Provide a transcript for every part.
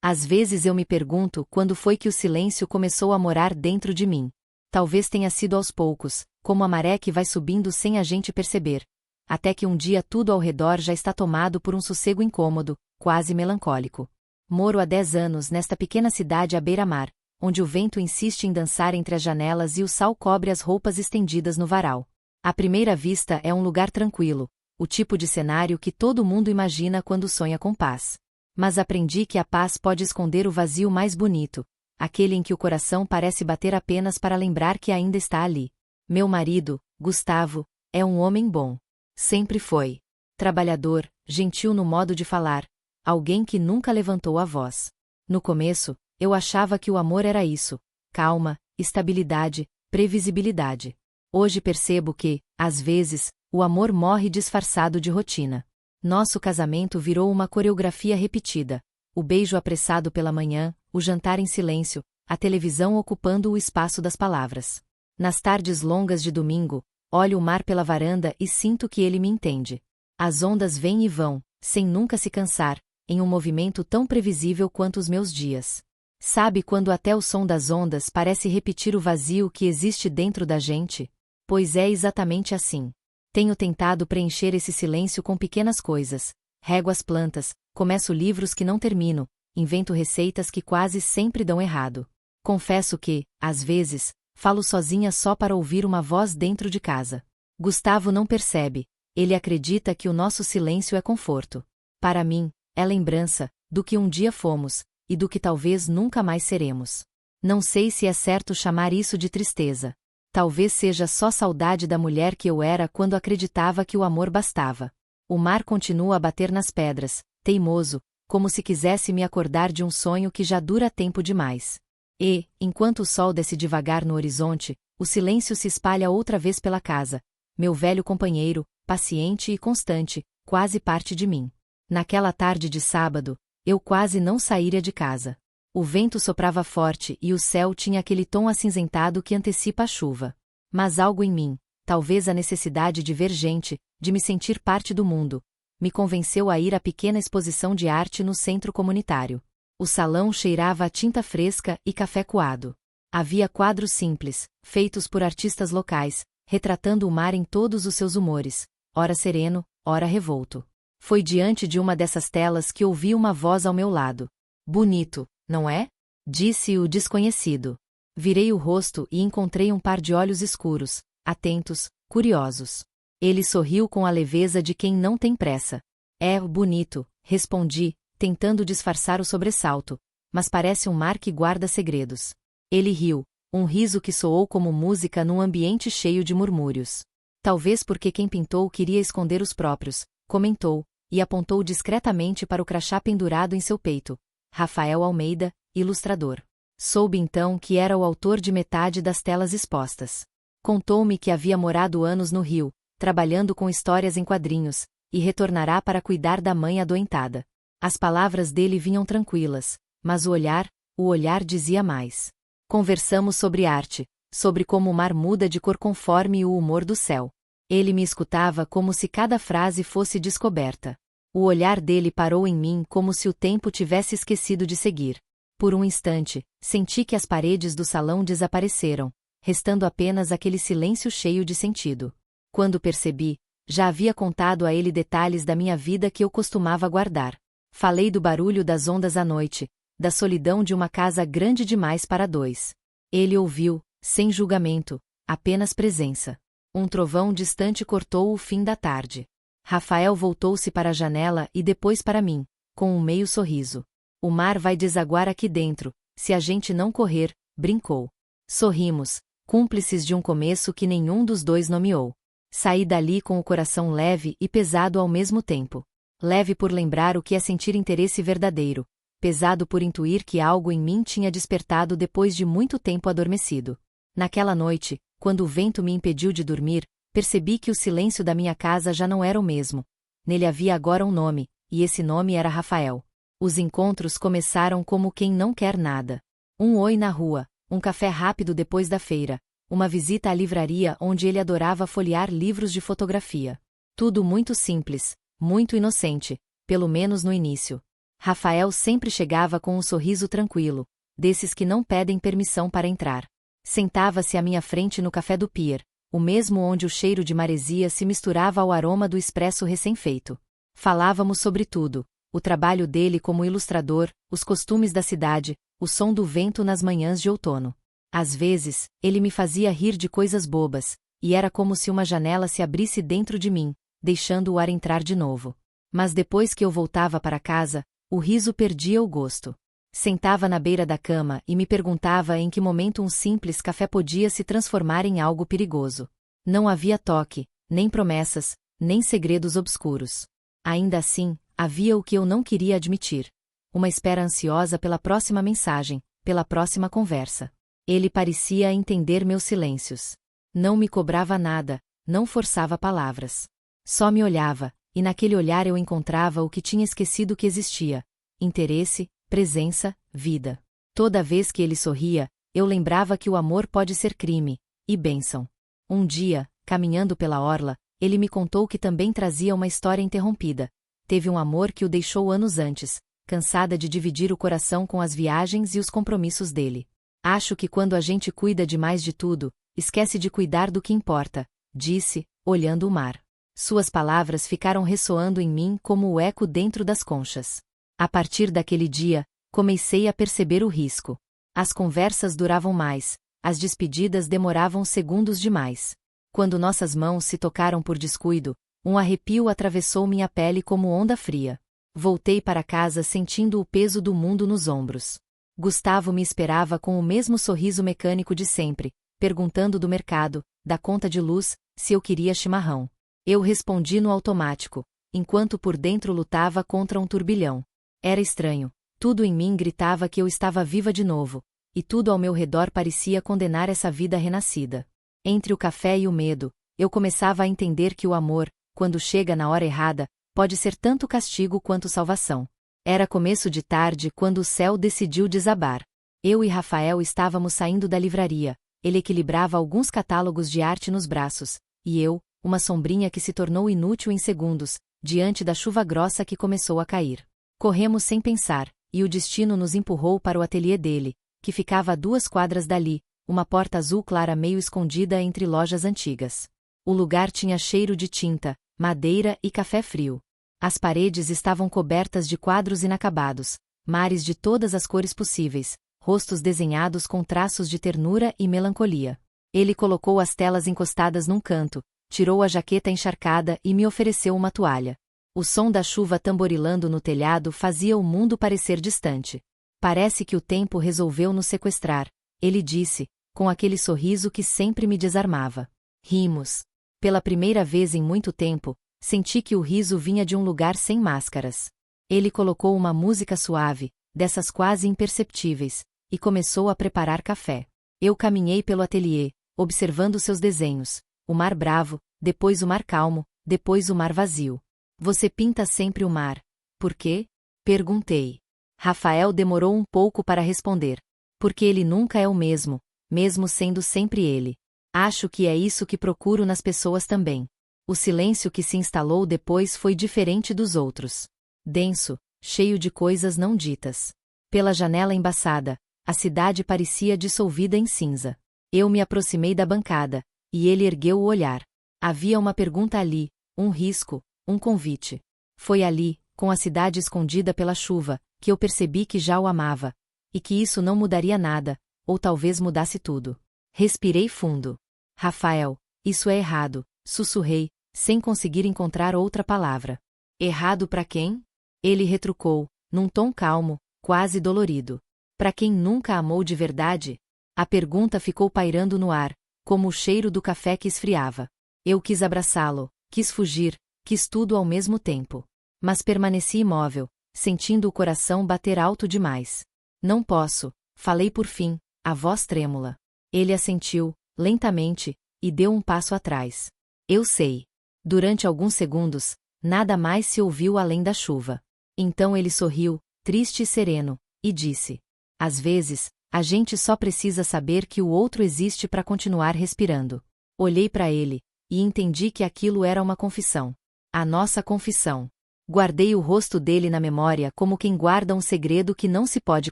Às vezes eu me pergunto quando foi que o silêncio começou a morar dentro de mim. Talvez tenha sido aos poucos, como a maré que vai subindo sem a gente perceber. Até que um dia tudo ao redor já está tomado por um sossego incômodo, quase melancólico. Moro há 10 anos nesta pequena cidade à beira-mar, onde o vento insiste em dançar entre as janelas e o sal cobre as roupas estendidas no varal. À primeira vista é um lugar tranquilo, o tipo de cenário que todo mundo imagina quando sonha com paz. Mas aprendi que a paz pode esconder o vazio mais bonito, aquele em que o coração parece bater apenas para lembrar que ainda está ali. Meu marido, Gustavo, é um homem bom. Sempre foi. Trabalhador, gentil no modo de falar, alguém que nunca levantou a voz. No começo, eu achava que o amor era isso: calma, estabilidade, previsibilidade. Hoje percebo que, às vezes, o amor morre disfarçado de rotina. Nosso casamento virou uma coreografia repetida: o beijo apressado pela manhã, o jantar em silêncio, a televisão ocupando o espaço das palavras. Nas tardes longas de domingo, olho o mar pela varanda e sinto que ele me entende. As ondas vêm e vão, sem nunca se cansar, em um movimento tão previsível quanto os meus dias. Sabe quando até o som das ondas parece repetir o vazio que existe dentro da gente? Pois é exatamente assim. Tenho tentado preencher esse silêncio com pequenas coisas. Rego as plantas, começo livros que não termino, invento receitas que quase sempre dão errado. Confesso que, às vezes, falo sozinha só para ouvir uma voz dentro de casa. Gustavo não percebe, ele acredita que o nosso silêncio é conforto. Para mim, é lembrança do que um dia fomos, e do que talvez nunca mais seremos. Não sei se é certo chamar isso de tristeza. Talvez seja só saudade da mulher que eu era quando acreditava que o amor bastava. O mar continua a bater nas pedras, teimoso, como se quisesse me acordar de um sonho que já dura tempo demais. E, enquanto o sol desce devagar no horizonte, o silêncio se espalha outra vez pela casa. Meu velho companheiro, paciente e constante, quase parte de mim. Naquela tarde de sábado, eu quase não saíra de casa. O vento soprava forte e o céu tinha aquele tom acinzentado que antecipa a chuva. Mas algo em mim, talvez a necessidade de ver gente, de me sentir parte do mundo, me convenceu a ir à pequena exposição de arte no centro comunitário. O salão cheirava a tinta fresca e café coado. Havia quadros simples, feitos por artistas locais, retratando o mar em todos os seus humores, ora sereno, ora revolto. Foi diante de uma dessas telas que ouvi uma voz ao meu lado. Bonito, não é? Disse o desconhecido. Virei o rosto e encontrei um par de olhos escuros, atentos, curiosos. Ele sorriu com a leveza de quem não tem pressa. É bonito, respondi, tentando disfarçar o sobressalto, mas parece um mar que guarda segredos. Ele riu, um riso que soou como música num ambiente cheio de murmúrios. Talvez porque quem pintou queria esconder os próprios, comentou, e apontou discretamente para o crachá pendurado em seu peito. Rafael Almeida, ilustrador. Soube então que era o autor de metade das telas expostas. Contou-me que havia morado anos no Rio, trabalhando com histórias em quadrinhos, e retornará para cuidar da mãe adoentada. As palavras dele vinham tranquilas, mas o olhar dizia mais. Conversamos sobre arte, sobre como o mar muda de cor conforme o humor do céu. Ele me escutava como se cada frase fosse descoberta. O olhar dele parou em mim como se o tempo tivesse esquecido de seguir. Por um instante, senti que as paredes do salão desapareceram, restando apenas aquele silêncio cheio de sentido. Quando percebi, já havia contado a ele detalhes da minha vida que eu costumava guardar. Falei do barulho das ondas à noite, da solidão de uma casa grande demais para dois. Ele ouviu, sem julgamento, apenas presença. Um trovão distante cortou o fim da tarde. Rafael voltou-se para a janela e depois para mim, com um meio sorriso. O mar vai desaguar aqui dentro, se a gente não correr, brincou. Sorrimos, cúmplices de um começo que nenhum dos dois nomeou. Saí dali com o coração leve e pesado ao mesmo tempo. Leve por lembrar o que é sentir interesse verdadeiro, pesado por intuir que algo em mim tinha despertado depois de muito tempo adormecido. Naquela noite, quando o vento me impediu de dormir, percebi que o silêncio da minha casa já não era o mesmo. Nele havia agora um nome, e esse nome era Rafael. Os encontros começaram como quem não quer nada. Um oi na rua, um café rápido depois da feira, uma visita à livraria onde ele adorava folhear livros de fotografia. Tudo muito simples, muito inocente, pelo menos no início. Rafael sempre chegava com um sorriso tranquilo, desses que não pedem permissão para entrar. Sentava-se à minha frente no café do pier, o mesmo onde o cheiro de maresia se misturava ao aroma do expresso recém-feito. Falávamos sobre tudo: o trabalho dele como ilustrador, os costumes da cidade, o som do vento nas manhãs de outono. Às vezes, ele me fazia rir de coisas bobas, e era como se uma janela se abrisse dentro de mim, deixando o ar entrar de novo. Mas depois que eu voltava para casa, o riso perdia o gosto. Sentava na beira da cama e me perguntava em que momento um simples café podia se transformar em algo perigoso. Não havia toque, nem promessas, nem segredos obscuros. Ainda assim, havia o que eu não queria admitir: uma espera ansiosa pela próxima mensagem, pela próxima conversa. Ele parecia entender meus silêncios. Não me cobrava nada, não forçava palavras. Só me olhava, e naquele olhar eu encontrava o que tinha esquecido que existia: interesse, presença, vida. Toda vez que ele sorria, eu lembrava que o amor pode ser crime e bênção. Um dia, caminhando pela orla, ele me contou que também trazia uma história interrompida. Teve um amor que o deixou anos antes, cansada de dividir o coração com as viagens e os compromissos dele. Acho que quando a gente cuida demais de tudo, esquece de cuidar do que importa, disse, olhando o mar. Suas palavras ficaram ressoando em mim como o eco dentro das conchas. A partir daquele dia, comecei a perceber o risco. As conversas duravam mais, as despedidas demoravam segundos demais. Quando nossas mãos se tocaram por descuido, um arrepio atravessou minha pele como onda fria. Voltei para casa sentindo o peso do mundo nos ombros. Gustavo me esperava com o mesmo sorriso mecânico de sempre, perguntando do mercado, da conta de luz, se eu queria chimarrão. Eu respondi no automático, enquanto por dentro lutava contra um turbilhão. Era estranho. Tudo em mim gritava que eu estava viva de novo, e tudo ao meu redor parecia condenar essa vida renascida. Entre o café e o medo, eu começava a entender que o amor, quando chega na hora errada, pode ser tanto castigo quanto salvação. Era começo de tarde quando o céu decidiu desabar. Eu e Rafael estávamos saindo da livraria. Ele equilibrava alguns catálogos de arte nos braços, e eu, uma sombrinha que se tornou inútil em segundos, diante da chuva grossa que começou a cair. Corremos sem pensar, e o destino nos empurrou para o ateliê dele, que ficava a 2 quadras dali, uma porta azul clara meio escondida entre lojas antigas. O lugar tinha cheiro de tinta, madeira e café frio. As paredes estavam cobertas de quadros inacabados, mares de todas as cores possíveis, rostos desenhados com traços de ternura e melancolia. Ele colocou as telas encostadas num canto, tirou a jaqueta encharcada e me ofereceu uma toalha. O som da chuva tamborilando no telhado fazia o mundo parecer distante. Parece que o tempo resolveu nos sequestrar, ele disse, com aquele sorriso que sempre me desarmava. Rimos. Pela primeira vez em muito tempo, senti que o riso vinha de um lugar sem máscaras. Ele colocou uma música suave, dessas quase imperceptíveis, e começou a preparar café. Eu caminhei pelo ateliê, observando seus desenhos, o mar bravo, depois o mar calmo, depois o mar vazio. Você pinta sempre o mar. Por quê? Perguntei. Rafael demorou um pouco para responder. Porque ele nunca é o mesmo, mesmo sendo sempre ele. Acho que é isso que procuro nas pessoas também. O silêncio que se instalou depois foi diferente dos outros. Denso, cheio de coisas não ditas. Pela janela embaçada, a cidade parecia dissolvida em cinza. Eu me aproximei da bancada, e ele ergueu o olhar. Havia uma pergunta ali, um risco, um convite. Foi ali, com a cidade escondida pela chuva, que eu percebi que já o amava, e que isso não mudaria nada, ou talvez mudasse tudo. Respirei fundo. Rafael, isso é errado, sussurrei, sem conseguir encontrar outra palavra. Errado para quem? Ele retrucou, num tom calmo, quase dolorido. Para quem nunca amou de verdade? A pergunta ficou pairando no ar, como o cheiro do café que esfriava. Eu quis abraçá-lo, quis fugir, quis tudo ao mesmo tempo. Mas permaneci imóvel, sentindo o coração bater alto demais. Não posso, falei por fim, a voz trêmula. Ele assentiu, lentamente, e deu um passo atrás. Eu sei. Durante alguns segundos, nada mais se ouviu além da chuva. Então ele sorriu, triste e sereno, e disse: às vezes, a gente só precisa saber que o outro existe para continuar respirando. Olhei para ele, e entendi que aquilo era uma confissão. A nossa confissão. Guardei o rosto dele na memória como quem guarda um segredo que não se pode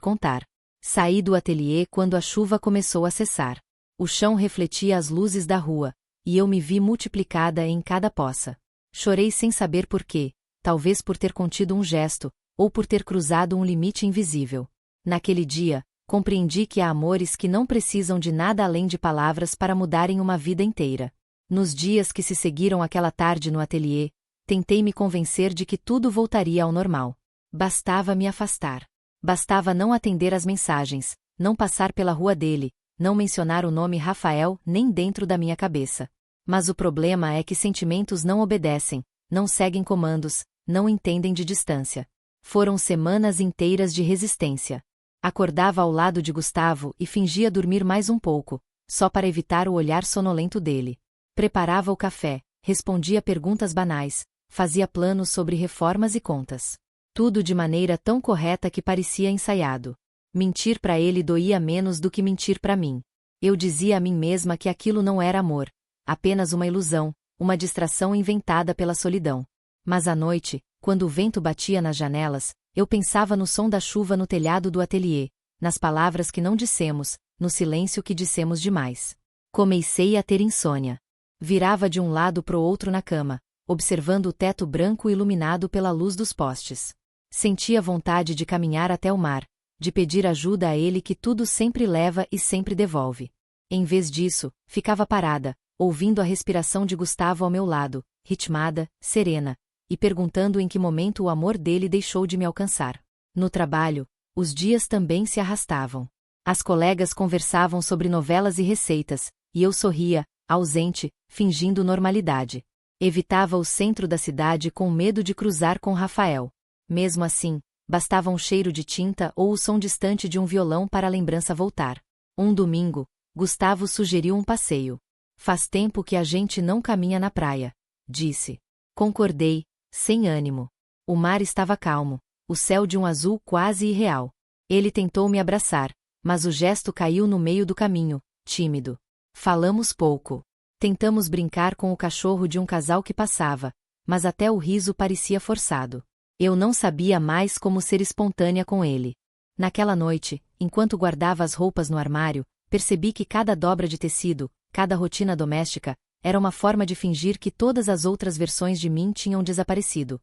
contar. Saí do ateliê quando a chuva começou a cessar. O chão refletia as luzes da rua, e eu me vi multiplicada em cada poça. Chorei sem saber por quê, talvez por ter contido um gesto, ou por ter cruzado um limite invisível. Naquele dia, compreendi que há amores que não precisam de nada além de palavras para mudarem uma vida inteira. Nos dias que se seguiram aquela tarde no ateliê, tentei me convencer de que tudo voltaria ao normal. Bastava me afastar. Bastava não atender às mensagens, não passar pela rua dele, não mencionar o nome Rafael nem dentro da minha cabeça. Mas o problema é que sentimentos não obedecem, não seguem comandos, não entendem de distância. Foram semanas inteiras de resistência. Acordava ao lado de Gustavo e fingia dormir mais um pouco, só para evitar o olhar sonolento dele. Preparava o café, respondia perguntas banais, fazia planos sobre reformas e contas. Tudo de maneira tão correta que parecia ensaiado. Mentir para ele doía menos do que mentir para mim. Eu dizia a mim mesma que aquilo não era amor, apenas uma ilusão, uma distração inventada pela solidão. Mas à noite, quando o vento batia nas janelas, eu pensava no som da chuva no telhado do ateliê, nas palavras que não dissemos, no silêncio que dissemos demais. Comecei a ter insônia. Virava de um lado pro outro na cama, observando o teto branco iluminado pela luz dos postes. Sentia vontade de caminhar até o mar, de pedir ajuda a ele que tudo sempre leva e sempre devolve. Em vez disso, ficava parada, ouvindo a respiração de Gustavo ao meu lado, ritmada, serena, e perguntando em que momento o amor dele deixou de me alcançar. No trabalho, os dias também se arrastavam. As colegas conversavam sobre novelas e receitas, e eu sorria, ausente, fingindo normalidade. Evitava o centro da cidade com medo de cruzar com Rafael. Mesmo assim, bastava um cheiro de tinta ou o som distante de um violão para a lembrança voltar. Um domingo, Gustavo sugeriu um passeio. Faz tempo que a gente não caminha na praia, disse. Concordei, sem ânimo. O mar estava calmo, o céu de um azul quase irreal. Ele tentou me abraçar, mas o gesto caiu no meio do caminho, tímido. Falamos pouco. Tentamos brincar com o cachorro de um casal que passava, mas até o riso parecia forçado. Eu não sabia mais como ser espontânea com ele. Naquela noite, enquanto guardava as roupas no armário, percebi que cada dobra de tecido, cada rotina doméstica, era uma forma de fingir que todas as outras versões de mim tinham desaparecido.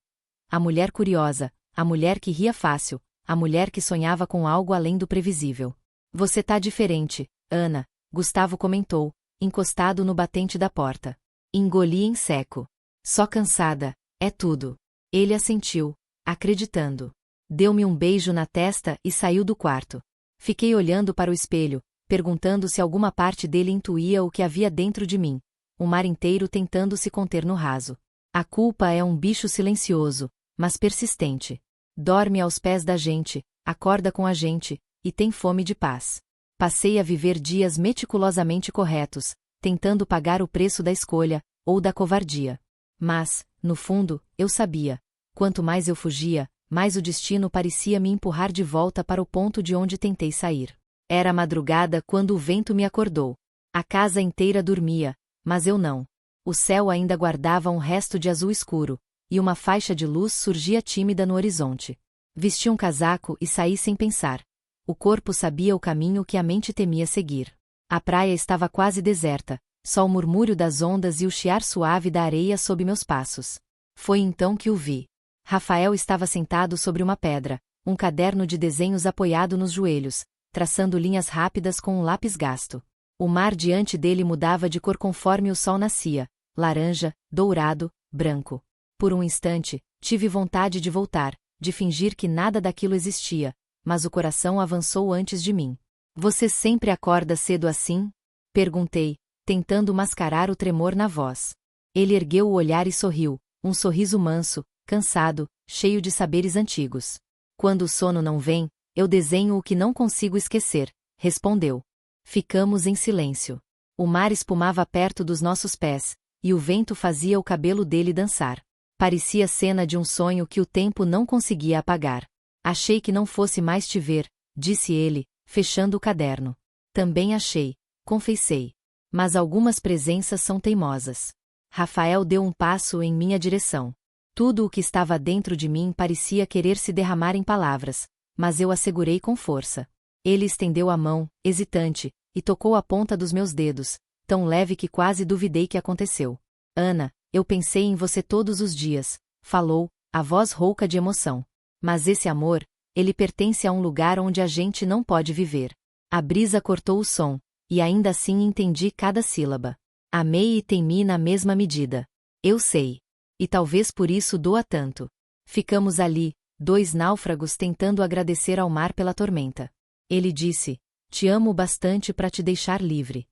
A mulher curiosa, a mulher que ria fácil, a mulher que sonhava com algo além do previsível. Você tá diferente, Ana, Gustavo comentou, encostado no batente da porta. Engoli em seco. Só cansada, é tudo. Ele assentiu, acreditando. Deu-me um beijo na testa e saiu do quarto. Fiquei olhando para o espelho, perguntando se alguma parte dele intuía o que havia dentro de mim. O mar inteiro tentando se conter no raso. A culpa é um bicho silencioso, mas persistente. Dorme aos pés da gente, acorda com a gente, e tem fome de paz. Passei a viver dias meticulosamente corretos, tentando pagar o preço da escolha, ou da covardia. Mas, no fundo, eu sabia. Quanto mais eu fugia, mais o destino parecia me empurrar de volta para o ponto de onde tentei sair. Era madrugada quando o vento me acordou. A casa inteira dormia, mas eu não. O céu ainda guardava um resto de azul escuro, e uma faixa de luz surgia tímida no horizonte. Vesti um casaco e saí sem pensar. O corpo sabia o caminho que a mente temia seguir. A praia estava quase deserta, só o murmúrio das ondas e o chiar suave da areia sob meus passos. Foi então que o vi. Rafael estava sentado sobre uma pedra, um caderno de desenhos apoiado nos joelhos, traçando linhas rápidas com um lápis gasto. O mar diante dele mudava de cor conforme o sol nascia, laranja, dourado, branco. Por um instante, tive vontade de voltar, de fingir que nada daquilo existia, mas o coração avançou antes de mim. Você sempre acorda cedo assim? Perguntei, tentando mascarar o tremor na voz. Ele ergueu o olhar e sorriu, um sorriso manso, cansado, cheio de saberes antigos. Quando o sono não vem, eu desenho o que não consigo esquecer, respondeu. Ficamos em silêncio. O mar espumava perto dos nossos pés, e o vento fazia o cabelo dele dançar. Parecia cena de um sonho que o tempo não conseguia apagar. Achei que não fosse mais te ver, disse ele, fechando o caderno. Também achei, confessei. Mas algumas presenças são teimosas. Rafael deu um passo em minha direção. Tudo o que estava dentro de mim parecia querer se derramar em palavras, mas eu a segurei com força. Ele estendeu a mão, hesitante, e tocou a ponta dos meus dedos, tão leve que quase duvidei que aconteceu. Ana, eu pensei em você todos os dias, falou, a voz rouca de emoção. Mas esse amor, ele pertence a um lugar onde a gente não pode viver. A brisa cortou o som, e ainda assim entendi cada sílaba. Amei e temi na mesma medida. Eu sei. E talvez por isso doa tanto. Ficamos ali, dois náufragos tentando agradecer ao mar pela tormenta. Ele disse, te amo bastante para te deixar livre.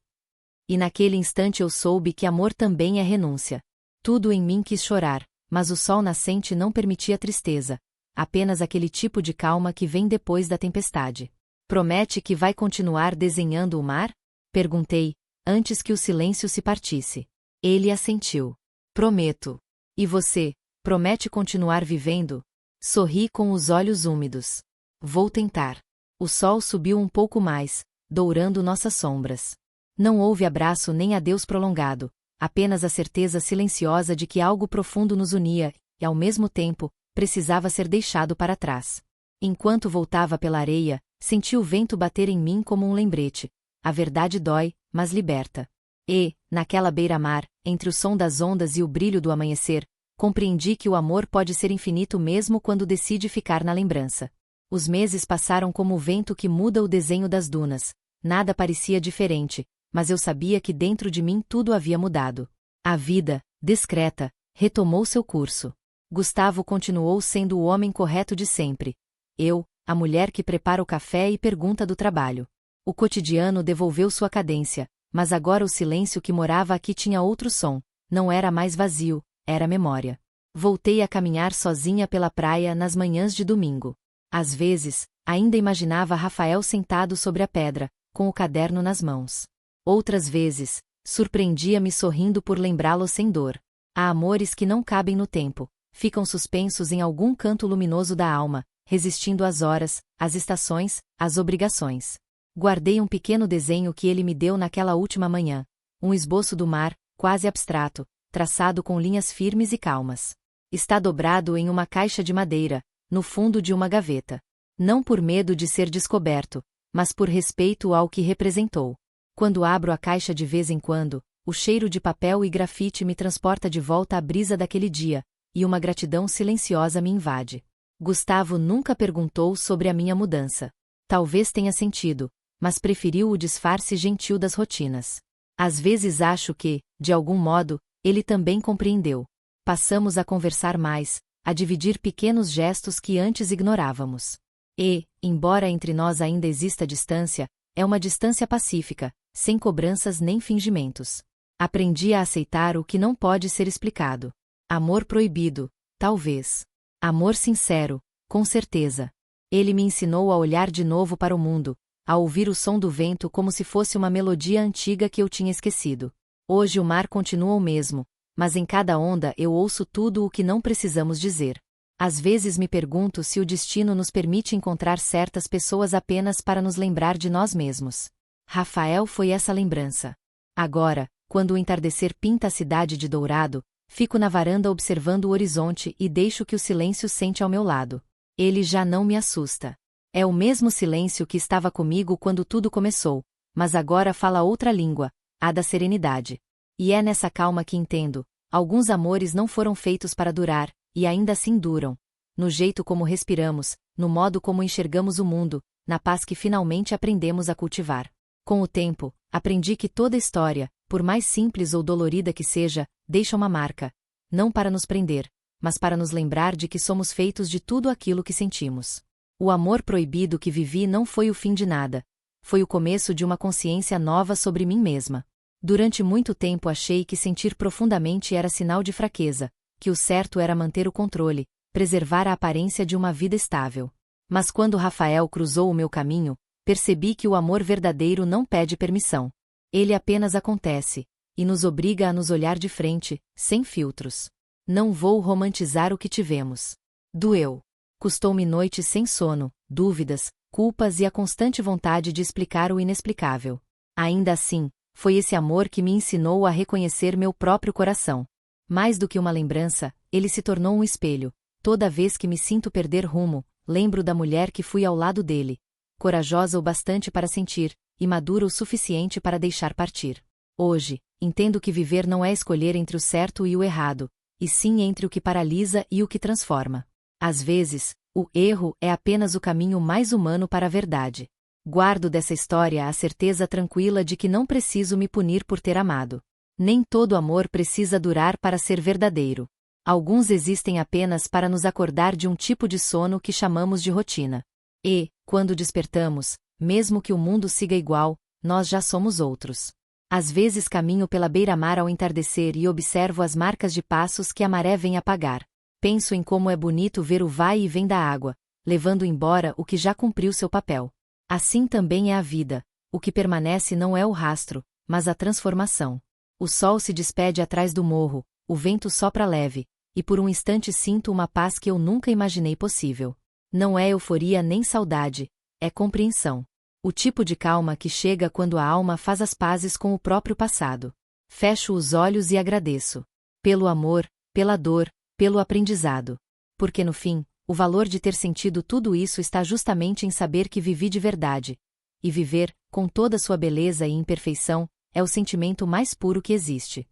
E naquele instante eu soube que amor também é renúncia. Tudo em mim quis chorar, mas o sol nascente não permitia tristeza, apenas aquele tipo de calma que vem depois da tempestade. Promete que vai continuar desenhando o mar? Perguntei, antes que o silêncio se partisse. Ele assentiu. Prometo. E você, promete continuar vivendo? Sorri com os olhos úmidos. Vou tentar. O sol subiu um pouco mais, dourando nossas sombras. Não houve abraço nem adeus prolongado, apenas a certeza silenciosa de que algo profundo nos unia, e ao mesmo tempo, precisava ser deixado para trás. Enquanto voltava pela areia, senti o vento bater em mim como um lembrete. A verdade dói, mas liberta. E, naquela beira-mar, entre o som das ondas e o brilho do amanhecer, compreendi que o amor pode ser infinito mesmo quando decide ficar na lembrança. Os meses passaram como o vento que muda o desenho das dunas. Nada parecia diferente, mas eu sabia que dentro de mim tudo havia mudado. A vida, discreta, retomou seu curso. Gustavo continuou sendo o homem correto de sempre. Eu, a mulher que prepara o café e pergunta do trabalho. O cotidiano devolveu sua cadência, mas agora o silêncio que morava aqui tinha outro som. Não era mais vazio, era memória. Voltei a caminhar sozinha pela praia nas manhãs de domingo. Às vezes, ainda imaginava Rafael sentado sobre a pedra, com o caderno nas mãos. Outras vezes, surpreendia-me sorrindo por lembrá-lo sem dor. Há amores que não cabem no tempo, ficam suspensos em algum canto luminoso da alma, resistindo às horas, às estações, às obrigações. Guardei um pequeno desenho que ele me deu naquela última manhã. Um esboço do mar, quase abstrato, traçado com linhas firmes e calmas. Está dobrado em uma caixa de madeira, no fundo de uma gaveta. Não por medo de ser descoberto, mas por respeito ao que representou. Quando abro a caixa de vez em quando, o cheiro de papel e grafite me transporta de volta à brisa daquele dia, e uma gratidão silenciosa me invade. Gustavo nunca perguntou sobre a minha mudança. Talvez tenha sentido, mas preferiu o disfarce gentil das rotinas. Às vezes acho que, de algum modo, ele também compreendeu. Passamos a conversar mais, a dividir pequenos gestos que antes ignorávamos. E, embora entre nós ainda exista distância, é uma distância pacífica, sem cobranças nem fingimentos. Aprendi a aceitar o que não pode ser explicado. Amor proibido, talvez. Amor sincero, com certeza. Ele me ensinou a olhar de novo para o mundo, a ouvir o som do vento como se fosse uma melodia antiga que eu tinha esquecido. Hoje o mar continua o mesmo, mas em cada onda eu ouço tudo o que não precisamos dizer. Às vezes me pergunto se o destino nos permite encontrar certas pessoas apenas para nos lembrar de nós mesmos. Rafael foi essa lembrança. Agora, quando o entardecer pinta a cidade de dourado, fico na varanda observando o horizonte e deixo que o silêncio sente ao meu lado. Ele já não me assusta. É o mesmo silêncio que estava comigo quando tudo começou, mas agora fala outra língua, a da serenidade. E é nessa calma que entendo, alguns amores não foram feitos para durar, e ainda assim duram. No jeito como respiramos, no modo como enxergamos o mundo, na paz que finalmente aprendemos a cultivar. Com o tempo, aprendi que toda história, por mais simples ou dolorida que seja, deixa uma marca, não para nos prender, mas para nos lembrar de que somos feitos de tudo aquilo que sentimos. O amor proibido que vivi não foi o fim de nada, foi o começo de uma consciência nova sobre mim mesma. Durante muito tempo achei que sentir profundamente era sinal de fraqueza, que o certo era manter o controle, preservar a aparência de uma vida estável. Mas quando Rafael cruzou o meu caminho, percebi que o amor verdadeiro não pede permissão. Ele apenas acontece, e nos obriga a nos olhar de frente, sem filtros. Não vou romantizar o que tivemos. Doeu. Custou-me noites sem sono, dúvidas, culpas e a constante vontade de explicar o inexplicável. Ainda assim, foi esse amor que me ensinou a reconhecer meu próprio coração. Mais do que uma lembrança, ele se tornou um espelho. Toda vez que me sinto perder rumo, lembro da mulher que fui ao lado dele. Corajosa o bastante para sentir, e madura o suficiente para deixar partir. Hoje, entendo que viver não é escolher entre o certo e o errado, e sim entre o que paralisa e o que transforma. Às vezes, o erro é apenas o caminho mais humano para a verdade. Guardo dessa história a certeza tranquila de que não preciso me punir por ter amado. Nem todo amor precisa durar para ser verdadeiro. Alguns existem apenas para nos acordar de um tipo de sono que chamamos de rotina. E, quando despertamos, mesmo que o mundo siga igual, nós já somos outros. Às vezes caminho pela beira-mar ao entardecer e observo as marcas de passos que a maré vem apagar. Penso em como é bonito ver o vai e vem da água, levando embora o que já cumpriu seu papel. Assim também é a vida. O que permanece não é o rastro, mas a transformação. O sol se despede atrás do morro, o vento sopra leve, e por um instante sinto uma paz que eu nunca imaginei possível. Não é euforia nem saudade, é compreensão. O tipo de calma que chega quando a alma faz as pazes com o próprio passado. Fecho os olhos e agradeço. Pelo amor, pela dor, pelo aprendizado. Porque no fim, o valor de ter sentido tudo isso está justamente em saber que vivi de verdade. E viver, com toda sua beleza e imperfeição, é o sentimento mais puro que existe.